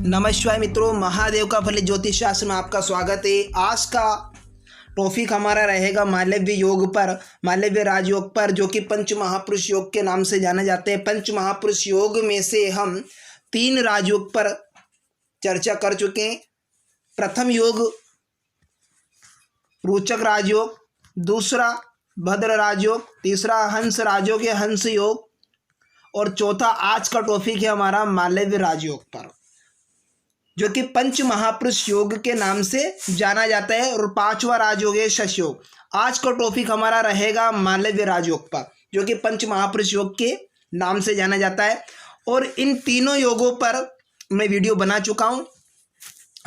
नमस्कार मित्रों, महादेव का फलित ज्योतिष शास्त्र में आपका स्वागत है। आज का टॉपिक हमारा रहेगा मालव्य योग पर, मालव्य राजयोग पर, जो कि पंच महापुरुष योग के नाम से जाने जाते हैं। पंच महापुरुष योग में से हम 3 राजयोग पर चर्चा कर चुके हैं। प्रथम योग रोचक राजयोग, दूसरा भद्र राजयोग, तीसरा हंस राजयोग या हंस योग, और चौथा आज का टॉपिक है हमारा मालव्य राजयोग पर, जो कि पंच महापुरुष योग के नाम से जाना जाता है। और 5वां राजयोग है शश योग। आज का टॉपिक हमारा रहेगा मालव्य राजयोग पर, जो कि पंच महापुरुष योग के नाम से जाना जाता है। और इन तीनों योगों पर मैं वीडियो बना चुका हूं,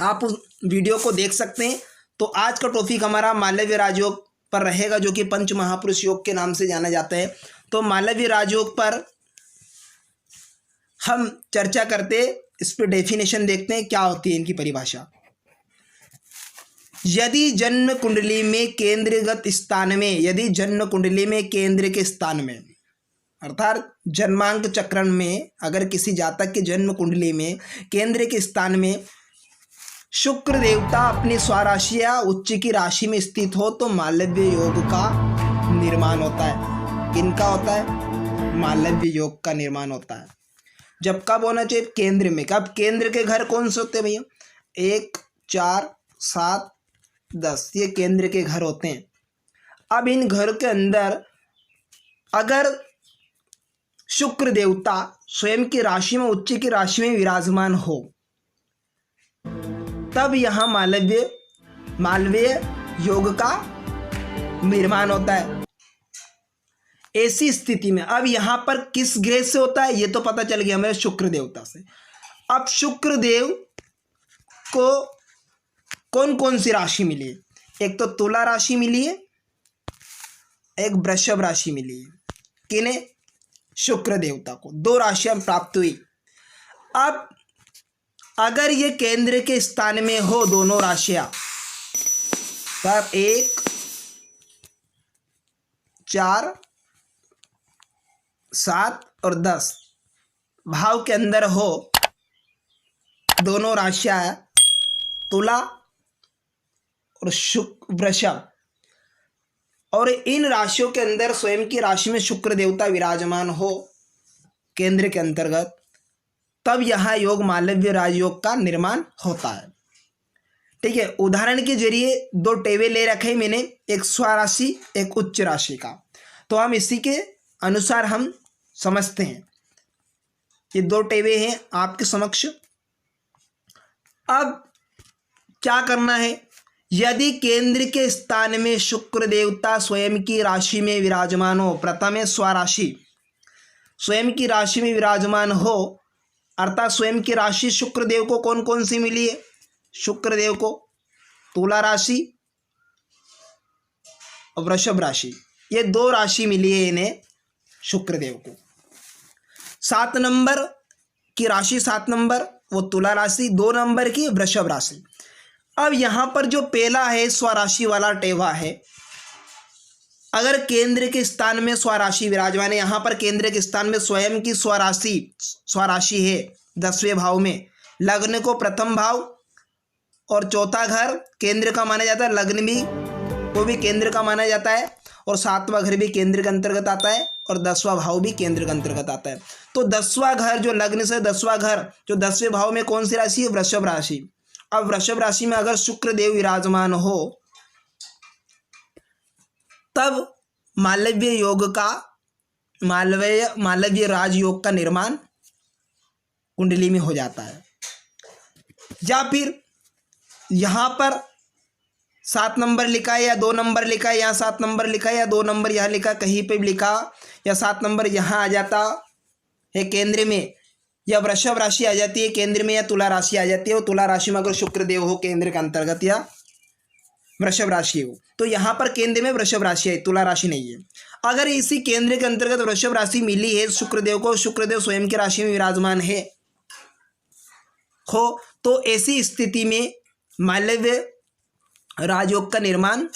आप उस वीडियो को देख सकते हैं। तो आज का टॉपिक हमारा मालव्य राजयोग पर रहेगा, जो कि पंच महापुरुष योग के नाम से जाना जाता है। तो मालव्य राजयोग पर हम चर्चा करते, इस पर डेफिनेशन देखते हैं क्या होती है इनकी परिभाषा। यदि जन्म कुंडली में केंद्रगत स्थान में, यदि जन्म कुंडली में केंद्र के स्थान में, अर्थात जन्मांक चक्रण में अगर किसी जातक के जन्म कुंडली में केंद्र के स्थान में शुक्र देवता अपनी स्वराशि या उच्च की राशि में स्थित हो तो मालव्य योग का निर्माण होता है। किनका होता है? मालव्य योग का निर्माण होता है। जब कब होना चाहिए? केंद्र में। कब? केंद्र के घर कौन से होते हैं भैया? 1, 4, 7, 10 ये केंद्र के घर होते हैं। अब इन घर के अंदर अगर शुक्र देवता स्वयं की राशि में, उच्च की राशि में विराजमान हो, तब यहां मालव्य योग का निर्माण होता है। ऐसी स्थिति में अब यहां पर किस ग्रह से होता है ये तो पता चल गया हमें, शुक्र देवता से। अब शुक्र देव को कौन कौन सी राशि मिली है? एक तो तुला राशि मिली है, एक वृषभ राशि मिली है। किन्हें? शुक्र देवता को 2 राशियां प्राप्त हुई। अब अगर ये केंद्र के स्थान में हो दोनों राशियां, तब 1, 4, 7 और 10 भाव के अंदर हो दोनों राशियां, तुला और वृषभ, और इन राशियों के अंदर स्वयं की राशि में शुक्र देवता विराजमान हो केंद्र के अंतर्गत, तब यहां योग मालव्य राजयोग का निर्माण होता है। ठीक है, उदाहरण के जरिए 2 टेवे ले रखे मैंने, एक स्वराशि एक उच्च राशि का, तो हम इसी के अनुसार हम समझते हैं। ये 2 टेवे हैं आपके समक्ष। अब क्या करना है? यदि केंद्र के स्थान में शुक्र देवता स्वयं की राशि में विराजमान हो, प्रथम है स्वराशि, स्वयं की राशि में विराजमान हो, अर्थात स्वयं की राशि शुक्र देव को कौन कौन सी मिली है? शुक्र देव को तुला राशि और वृषभ राशि, ये 2 राशि मिली है इन्हें शुक्र देव को। 7 नंबर की राशि, 7 नंबर वो तुला राशि, 2 नंबर की वृषभ राशि। अब यहां पर जो पहला है स्वराशि वाला टेवा है, अगर केंद्र के स्थान में स्वराशि विराजमान है, यहां पर केंद्र के स्थान में स्वयं की स्वराशि है 10वें भाव में, लग्न को प्रथम भाव और चौथा घर केंद्र का माना जाता है, लग्न भी वो भी केंद्र का माना जाता है, और 7वां घर भी केंद्र के अंतर्गत आता है, और 10वां भाव भी केंद्र के अंतर्गत आता है। तो 10वां घर जो लग्न से 10वां घर जो 10वें भाव में कौन सी राशि है? वृषभ राशि। अब वृषभ राशि में अगर शुक्र देव विराजमान हो, तब मालव्य योग का, मालव्य राजयोग का निर्माण कुंडली में हो जाता है। या फिर यहां पर 7 नंबर लिखा है या 2 नंबर लिखा है, यहाँ 7 नंबर लिखा है या 2 नंबर यहाँ लिखा, कहीं पे भी लिखा, या 7 नंबर यहाँ आ जाता है केंद्र में, या वृषभ राशि आ जाती है केंद्र में, या तुला राशि आ जाती है। और तुला राशि में अगर शुक्र देव हो केंद्र के अंतर्गत, या वृषभ राशि हो, तो यहाँ पर केंद्र में वृषभ राशि है, तुला राशि नहीं है। अगर इसी केंद्र के अंतर्गत वृषभ राशि मिली है शुक्रदेव को, शुक्रदेव स्वयं की राशि में विराजमान है हो, तो ऐसी स्थिति में मालव्य राजयोग का निर्माण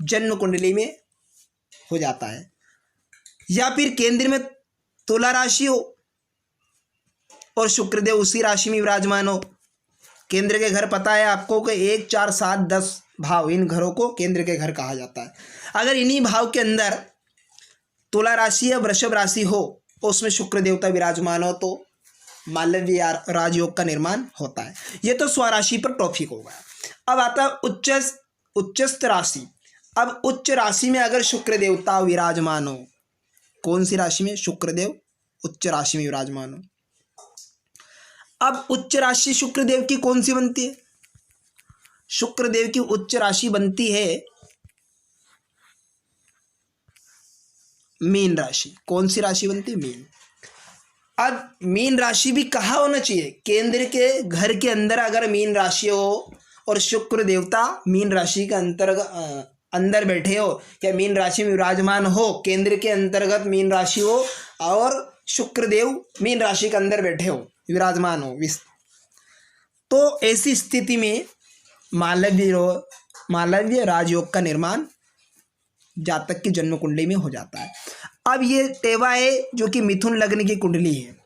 जन्म कुंडली में हो जाता है। या फिर केंद्र में तुला राशि हो और शुक्रदेव उसी राशि में विराजमान हो, केंद्र के घर पता है आपको कि 1, 4, 7, 10 भाव, इन घरों को केंद्र के घर कहा जाता है। अगर इन्हीं भाव के अंदर तुला राशि या वृषभ राशि हो और उसमें शुक्र देवता विराजमान हो तो मालव्य राजयोग का निर्माण होता है। ये तो स्वराशि पर टॉपिक हो गया। अब आता है उच्चस्थ राशि। अब उच्च राशि में अगर शुक्र देवता विराजमान हो, कौन सी राशि में? शुक्रदेव उच्च राशि में विराजमान हो। अब उच्च राशि शुक्रदेव की कौन सी बनती है? शुक्रदेव की उच्च राशि बनती है मीन राशि। कौन सी राशि बनती है? मीन। अब मीन राशि भी कहाँ होना चाहिए? केंद्र के घर के अंदर अगर मीन राशि हो और शुक्र देवता मीन राशि के अंदर बैठे हो या मीन राशि में विराजमान हो, केंद्र के अंतर्गत मीन राशि हो और शुक्रदेव मीन राशि के अंदर बैठे हो, विराजमान हो, तो ऐसी स्थिति में मालव्य राजयोग का निर्माण जातक की जन्म कुंडली में हो जाता है। अब ये टेवा है जो कि मिथुन लग्न की कुंडली है।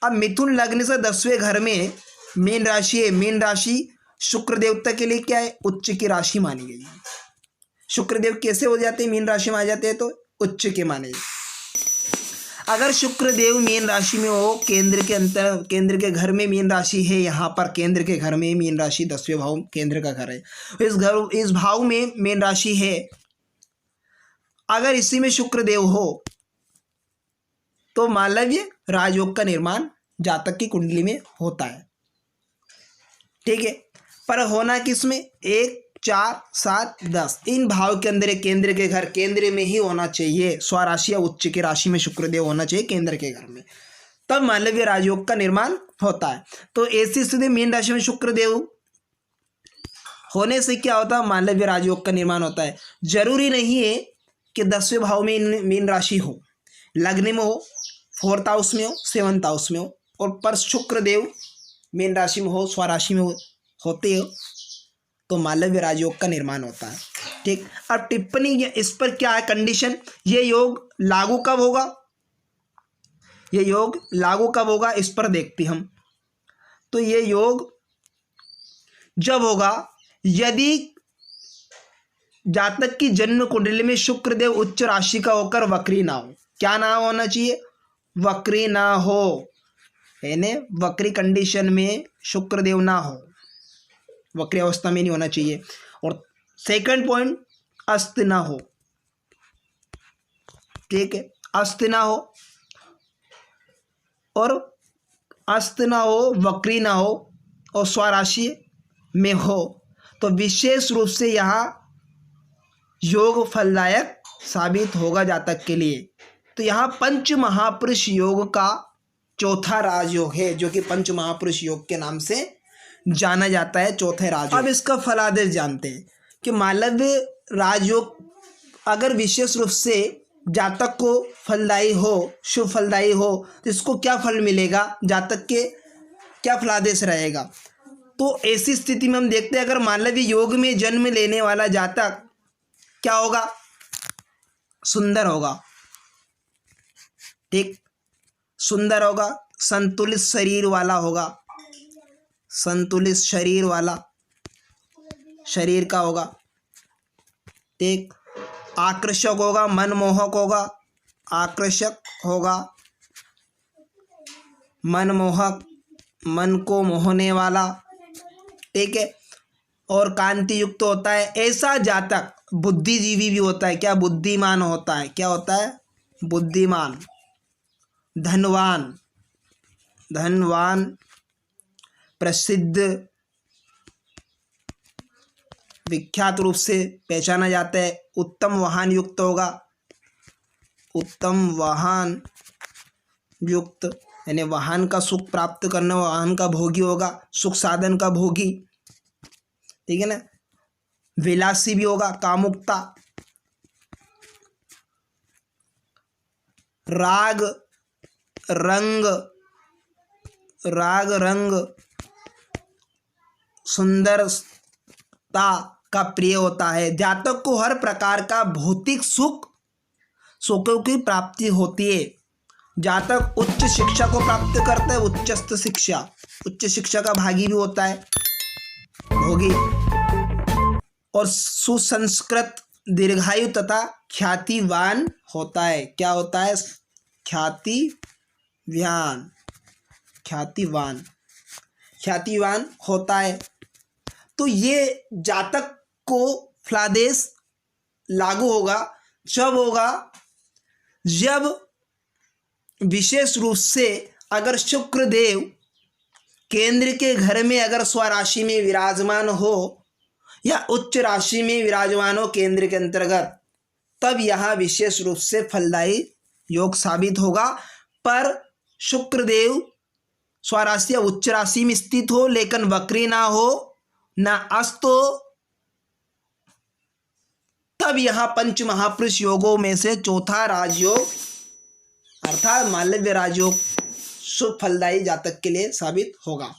अब मिथुन लग्न से 10वें घर में मीन राशि है। मीन राशि शुक्र देवता के लिए क्या है? उच्च की राशि मानी गई है। शुक्रदेव कैसे हो जाते हैं? मीन राशि में आ जाते हैं तो उच्च के माने। अगर शुक्रदेव मीन राशि में हो, केंद्र के घर में मीन राशि है, यहाँ पर केंद्र के घर में मीन राशि 10वें भाव केंद्र का घर है, इस भाव में मीन राशि है, अगर इसी में शुक्रदेव हो तो मालव्य राजयोग का निर्माण जातक की कुंडली में होता है। ठीक है, पर होना किसमें? 1, 4, 7, 10 इन भाव के अंदर केंद्र के घर, केंद्र में ही होना चाहिए। स्वराशि या उच्च की राशि में शुक्रदेव होना चाहिए केंद्र के घर में, तब मालव्य राजयोग का निर्माण होता है। तो ऐसी स्थिति मीन राशि में शुक्रदेव होने से क्या होता है? मालव्य राजयोग का निर्माण होता है। जरूरी नहीं है कि 10वें भाव में मीन राशि हो, लग्न में हो, 4th हाउस में हो, 7th हाउस में हो, और पर शुक्रदेव मीन राशि में हो, स्वराशि में होते हो तो मालव्य राजयोग का निर्माण होता है। ठीक, अब टिप्पणी इस पर क्या है कंडीशन? ये योग लागू कब होगा? ये योग लागू कब होगा इस पर देखते हम। तो ये योग जब होगा यदि जातक की जन्म कुंडली में शुक्रदेव उच्च राशि का होकर वक्री ना हो। क्या ना होना चाहिए? वक्री ना हो, यानी वक्री कंडीशन में शुक्रदेव ना हो, वक्री अवस्था में नहीं होना चाहिए। और सेकंड पॉइंट, अस्त ना हो। ठीक है, अस्त ना हो, और अस्त ना हो, वक्री ना हो और स्वराशि में हो तो विशेष रूप से यहाँ योग फलदायक साबित होगा जातक के लिए। तो यहाँ पंच महापुरुष योग का चौथा राजयोग है जो कि पंच महापुरुष योग के नाम से जाना जाता है, चौथे राजयोग। अब इसका फलादेश जानते हैं कि मालव्य राजयोग अगर विशेष रूप से जातक को फलदायी हो, शुभ फलदायी हो, तो इसको क्या फल मिलेगा? जातक के क्या फलादेश रहेगा? तो ऐसी स्थिति में हम देखते हैं अगर मालव्य योग में जन्म लेने वाला जातक क्या होगा? सुंदर होगा। ठीक, सुंदर होगा, संतुलित शरीर वाला होगा, संतुलित शरीर वाला शरीर का होगा। ठीक, आकर्षक होगा, मनमोहक होगा, आकर्षक होगा, मनमोहक, मन को मोहने वाला। ठीक है, और कांति युक्त होता है। ऐसा जातक बुद्धिजीवी भी होता है। क्या? बुद्धिमान होता है। क्या होता है? बुद्धिमान, धनवान, धनवान, प्रसिद्ध, विख्यात रूप से पहचाना जाता है। उत्तम वाहन युक्त होगा, उत्तम वाहन युक्त यानी वाहन का सुख प्राप्त करने, वाहन का भोगी होगा, सुख साधन का भोगी। ठीक है ना, विलासी भी होगा, कामुकता, राग रंग सुंदरता का प्रिय होता है। जातक को हर प्रकार का भौतिक सुखों की प्राप्ति होती है। जातक उच्च शिक्षा को प्राप्त करता है, उच्चस्थ शिक्षा, उच्च शिक्षा का भागी भी होता है, होगी, और सुसंस्कृत, दीर्घायु तथा ख्यातिवान होता है। क्या होता है? ख्यातिवान, ख्यातिवान, ख्यातिवान होता है। तो ये जातक को फलादेश लागू होगा जब विशेष रूप से अगर शुक्र देव केंद्र के घर में अगर स्वराशि में विराजमान हो या उच्च राशि में विराजमान हो केंद्र के अंतर्गत, तब यहाँ विशेष रूप से फलदायी योग साबित होगा। पर शुक्र देव स्वराशि या उच्च राशि में स्थित हो लेकिन वक्री ना हो, ना अस्त हो, तब यहाँ पंच महापुरुष योगों में से चौथा राजयोग अर्थात मालव्य राजयोग शुभ फलदायी जातक के लिए साबित होगा।